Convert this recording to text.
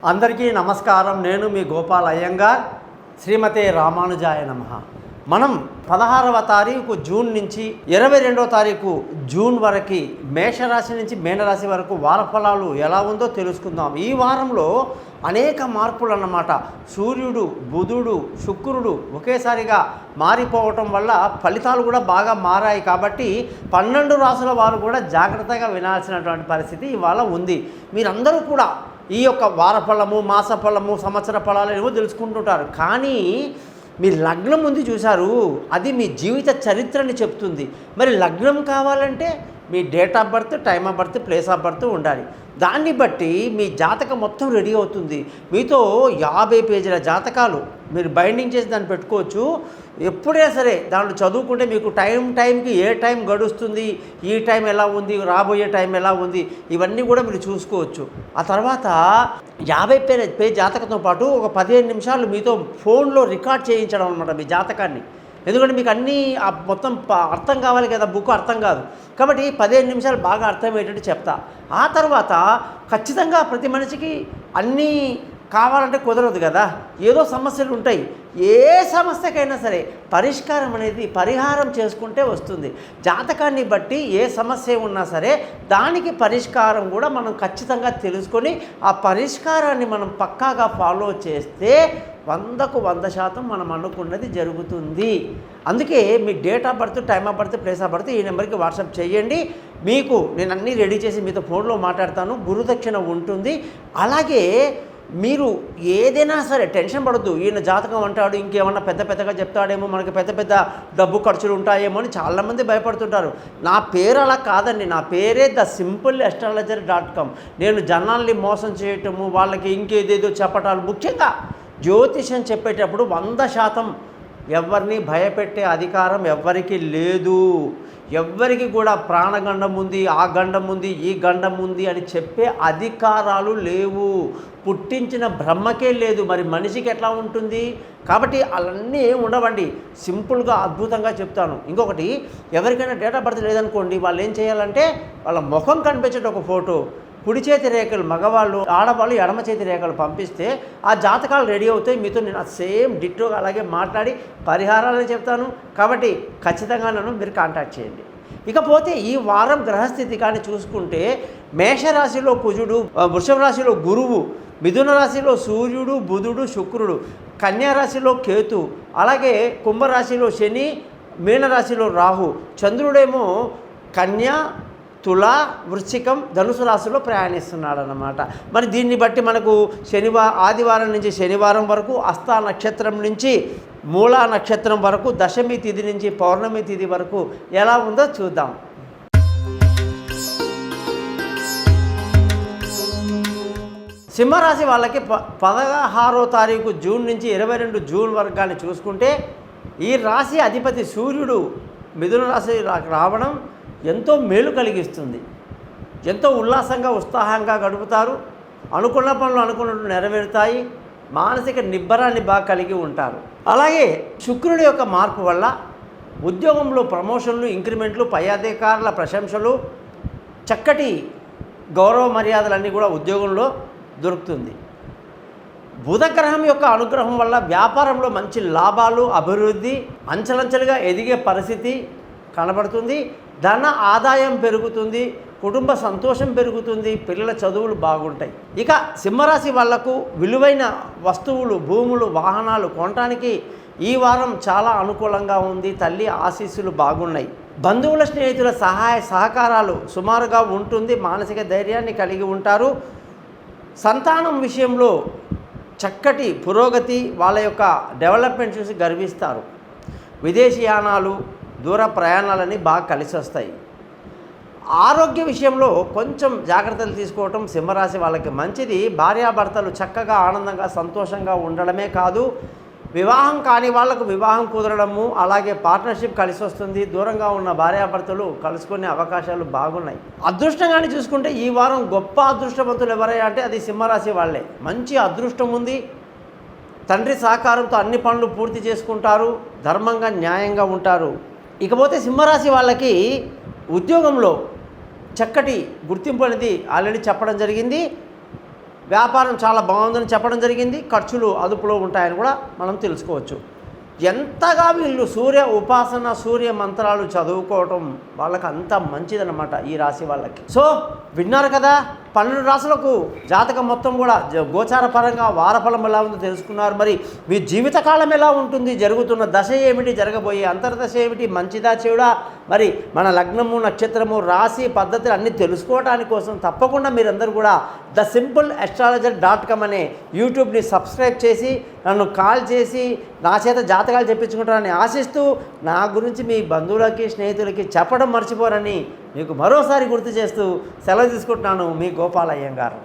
అందరికీ నమస్కారం. నేను మీ గోపాల్ అయ్యంగార్. శ్రీమతే రామానుజాయ నమః. మనం 16వ తారీఖు జూన్ నుంచి 22వ తారీఖు జూన్ వరకు మేషరాశి నుంచి మీనరాశి వరకు వారఫలాలు ఎలా ఉందో తెలుసుకుందాం. ఈ వారంలో అనేక మార్పులు అన్నమాట. సూర్యుడు, బుధుడు, శుక్రుడు ఒకేసారిగా మారిపోవటం వల్ల ఫలితాలు కూడా బాగా మారాయి. కాబట్టి 12 రాసుల వారు కూడా జాగ్రత్తగా వినాల్సినటువంటి పరిస్థితి ఇవాళ ఉంది. మీరందరూ కూడా ఈ యొక్క వారఫలము, మాస ఫలము, సంవత్సర ఫలాలు ఏమో తెలుసుకుంటుంటారు. కానీ మీ లగ్నం ఉంది చూశారు, అది మీ జీవిత చరిత్రని చెప్తుంది. మరి లగ్నం కావాలంటే మీ date of birth, time of birth, place of birth ఉండాలి. దాన్ని బట్టి మీ జాతకం మొత్తం రెడీ అవుతుంది. మీతో 50 పేజీల జాతకాలు మీరు బైండింగ్ చేసి దాన్ని పెట్టుకోవచ్చు. ఎప్పుడైనా సరే దాంట్లో చదువుకుంటే మీకు టైంకి ఏ టైం గడుస్తుంది, ఈ టైం ఎలా ఉంది, రాబోయే టైం ఎలా ఉంది, ఇవన్నీ కూడా మీరు చూసుకోవచ్చు. ఆ తర్వాత 50 పేజీ జాతకంతో పాటు ఒక 15 నిమిషాలు మీతో ఫోన్లో రికార్డ్ చేయించడం అనమాట మీ జాతకాన్ని. ఎందుకంటే మీకు అన్నీ మొత్తం అర్థం కావాలి కదా, బుక్ అర్థం కాదు. కాబట్టి 15 నిమిషాలు బాగా అర్థమయ్యేటట్టు చెప్తా. ఆ తర్వాత ఖచ్చితంగా ప్రతి మనిషికి అన్నీ కావాలంటే కుదరదు కదా, ఏదో సమస్యలు ఉంటాయి. ఏ సమస్యకైనా సరే పరిహారం చేసుకుంటే వస్తుంది. జాతకాన్ని బట్టి ఏ సమస్య ఉన్నా సరే దానికి పరిష్కారం కూడా మనం ఖచ్చితంగా తెలుసుకొని ఆ పరిష్కారాన్ని మనం పక్కాగా ఫాలో చేస్తే 100కు 100% మనం అనుకున్నది జరుగుతుంది. అందుకే మీ date of birth, time of birth, place of birth ఈ నెంబర్కి వాట్సాప్ చేయండి. మీకు నేను అన్నీ రెడీ చేసి మీతో ఫోన్లో మాట్లాడతాను. గురుదక్షిణ ఉంటుంది. అలాగే మీరు ఏదైనా సరే టెన్షన్ పడద్దు. ఈయన జాతకం అంటాడు, ఇంకేమన్నా పెద్దగా చెప్తాడేమో, మనకి పెద్ద డబ్బు ఖర్చులు ఉంటాయేమో అని చాలామంది భయపడుతుంటారు. నా పేరు అలా కాదండి. నా పేరే thesimple.astrologer.com. నేను జనాల్ని మోసం చేయటము, వాళ్ళకి ఇంకేదేదో చెప్పటాలు, ముఖ్యంగా జ్యోతిషం చెప్పేటప్పుడు 100% ఎవరిని భయపెట్టే అధికారం ఎవ్వరికి లేదు. ఎవ్వరికి కూడా ప్రాణగండం ఉంది, ఆ గండం ఉంది, ఈ గండం ఉంది అని చెప్పే అధికారాలు లేవు. పుట్టించిన బ్రహ్మకే లేదు, మరి మనిషికి ఎట్లా ఉంటుంది? కాబట్టి అలాన్నీ ఏమి ఉండవండి. సింపుల్గా అద్భుతంగా చెప్తాను. ఇంకొకటి, ఎవరికైనా డేట్ ఆఫ్ బర్త్ లేదనుకోండి, వాళ్ళు ఏం చేయాలంటే వాళ్ళ ముఖం కనిపించేట ఒక ఫోటో, కుడి చేతి రేఖలు మగవాళ్ళు, ఆడవాళ్ళు ఎడమ చేతి రేఖలు పంపిస్తే ఆ జాతకాలు రెడీ అవుతాయి. మీతో నేను సేమ్ డిట్టోగా అలాగే మాట్లాడి పరిహారాలను చెప్తాను. కాబట్టి ఖచ్చితంగా నన్ను మీరు కాంటాక్ట్ చేయండి. ఇకపోతే ఈ వారం గ్రహస్థితి కానీ చూసుకుంటే మేషరాశిలో కుజుడు, వృషభ రాశిలో గురువు, మిథున రాశిలో సూర్యుడు, బుధుడు, శుక్రుడు, కన్యా రాశిలో కేతు, అలాగే కుంభరాశిలో శని, మీనరాశిలో రాహు, చంద్రుడేమో కన్యా, తుల, వృశ్చికం, ధనుసు రాశిలో ప్రయాణిస్తున్నాడు అన్నమాట. మరి దీన్ని బట్టి మనకు ఆదివారం నుంచి శనివారం వరకు, హస్త నక్షత్రం నుంచి మూలా నక్షత్రం వరకు, దశమి తిథి నుంచి పౌర్ణమి తిథి వరకు ఎలా ఉందో చూద్దాం. సింహరాశి వాళ్ళకి 16వ తారీఖు జూన్ నుంచి 22 జూన్ వరకు కానీ చూసుకుంటే ఈ రాశి అధిపతి సూర్యుడు మిథున రాశి రావడం ఎంతో మేలు కలిగిస్తుంది. ఎంతో ఉల్లాసంగా, ఉత్సాహంగా గడుపుతారు. అనుకున్న పనులు అనుకున్నట్టు నెరవేరుతాయి. మానసిక నిబ్బరాన్ని బాగా కలిగి ఉంటారు. అలాగే శుక్రుడి యొక్క మార్పు వల్ల ఉద్యోగంలో ప్రమోషన్లు, ఇంక్రిమెంట్లు, పై అధికారుల ప్రశంసలు, చక్కటి గౌరవ మర్యాదలన్నీ కూడా ఉద్యోగంలో దొరుకుతుంది. బుధగ్రహం యొక్క అనుగ్రహం వల్ల వ్యాపారంలో మంచి లాభాలు, అభివృద్ధి, అంచెలంచెలుగా ఎదిగే పరిస్థితి కనబడుతుంది. ధన ఆదాయం పెరుగుతుంది. కుటుంబ సంతోషం పెరుగుతుంది. పిల్లల చదువులు బాగుంటాయి. ఇక సింహరాశి వాళ్లకు విలువైన వస్తువులు, భూములు, వాహనాలు కొనడానికి ఈ వారం చాలా అనుకూలంగా ఉంది. తల్లి ఆశీస్సులు బాగున్నాయి. బంధువుల, స్నేహితుల సహాయ సహకారాలు సుమారుగా ఉంటుంది. మానసిక ధైర్యాన్ని కలిగి ఉంటారు. సంతానం విషయంలో చక్కటి పురోగతి, వాళ్ళ యొక్క డెవలప్మెంట్ చూసి గర్విస్తారు. విదేశీయానాలు, దూర ప్రయాణాలని బాగా కలిసి వస్తాయి. ఆరోగ్య విషయంలో కొంచెం జాగ్రత్తలు తీసుకోవటం సింహరాశి వాళ్ళకి మంచిది. భార్యాభర్తలు చక్కగా ఆనందంగా సంతోషంగా ఉండడమే కాదు, వివాహం కాని వాళ్లకు వివాహం కుదరడము, అలాగే పార్ట్నర్షిప్ కలిసి వస్తుంది. దూరంగా ఉన్న భార్యాభర్తలు కలుసుకునే అవకాశాలు బాగున్నాయి. అదృష్టంగానే చూసుకుంటే ఈ వారం గొప్ప అదృష్టవంతులు ఎవరయ్యా అంటే అది సింహరాశి వాళ్ళే. మంచి అదృష్టం ఉంది. తండ్రి సహకారంతో అన్ని పనులు పూర్తి చేసుకుంటారు. ధర్మంగా, న్యాయంగా ఉంటారు. ఇకపోతే సింహరాశి వాళ్ళకి ఉద్యోగంలో చక్కటి గుర్తింపు అనేది ఆల్రెడీ చెప్పడం జరిగింది. వ్యాపారం చాలా బాగుందని చెప్పడం జరిగింది. ఖర్చులు అదుపులో ఉంటాయని కూడా మనం తెలుసుకోవచ్చు. ఎంతగా వీళ్ళు సూర్య ఉపాసన, సూర్య మంత్రాలు చదువుకోవటం వాళ్ళకి అంత మంచిదన్నమాట ఈ రాశి వాళ్ళకి. సో విన్నారు కదా, 12 రాశులకు జాతకం మొత్తం కూడా గోచార పరంగా వారఫలం ఎలా ఉందో తెలుసుకున్నారు. మరి మీ జీవితకాలం ఎలా ఉంటుంది, జరుగుతున్న దశ ఏమిటి, జరగబోయే అంతర్దశ ఏమిటి, మంచిదా చెడుడా, మరి మన లగ్నము, నక్షత్రము, రాశి పద్ధతులు అన్నీ తెలుసుకోవడానికి కోసం తప్పకుండా మీరందరూ కూడా thesimpleastrologer.com అనే యూట్యూబ్ని సబ్స్క్రైబ్ చేసి నన్ను కాల్ చేసి నా చేత జాతకాలు చెప్పించుకుంటారని ఆశిస్తూ, నా గురించి మీ బంధువులకి, స్నేహితులకి చెప్పడం మర్చిపోరని మీకు మరోసారి గుర్తు చేస్తూ సెలవు తీసుకుంటున్నాను. మీ గోపాల్ అయ్యంగార్.